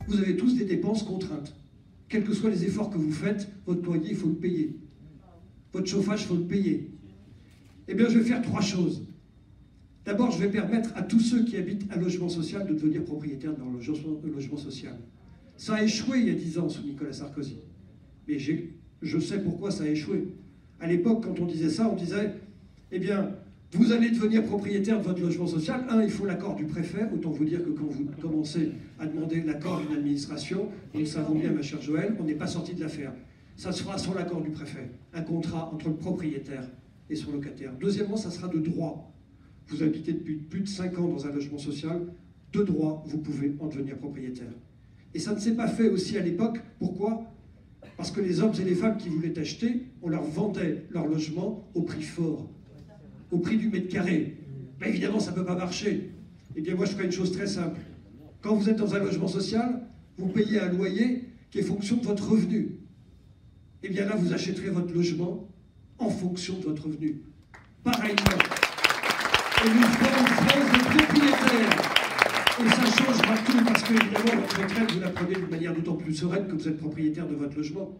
vous avez tous des dépenses contraintes. Quels que soient les efforts que vous faites, votre loyer, il faut le payer. Votre chauffage, il faut le payer. Eh bien, je vais faire 3 choses. D'abord, je vais permettre à tous ceux qui habitent un logement social de devenir propriétaires de leur logement social. Ça a échoué il y a 10 ans sous Nicolas Sarkozy. Mais je sais pourquoi ça a échoué. À l'époque, quand on disait ça, on disait, eh bien, vous allez devenir propriétaire de votre logement social. Il faut l'accord du préfet. Autant vous dire que quand vous commencez à demander l'accord d'une administration, nous le savons bien, ma chère Joëlle, on n'est pas sorti de l'affaire. Ça se fera sans l'accord du préfet. Un contrat entre le propriétaire et son locataire. Deuxièmement, ça sera de droit. Vous habitez depuis plus de 5 ans dans un logement social, de droit, vous pouvez en devenir propriétaire. Et ça ne s'est pas fait aussi à l'époque. Pourquoi ? Parce que les hommes et les femmes qui voulaient acheter, on leur vendait leur logement au prix fort, au prix du mètre carré. Mais évidemment, ça ne peut pas marcher. Eh bien, moi, je ferai une chose très simple. Quand vous êtes dans un logement social, vous payez un loyer qui est fonction de votre revenu. Eh bien là, vous achèterez votre logement en fonction de votre revenu. Pareillement. Et nous ferons une France de propriétaires. Et ça changera tout, parce que, évidemment, votre retraite, vous la prenez d'une manière d'autant plus sereine que vous êtes propriétaire de votre logement.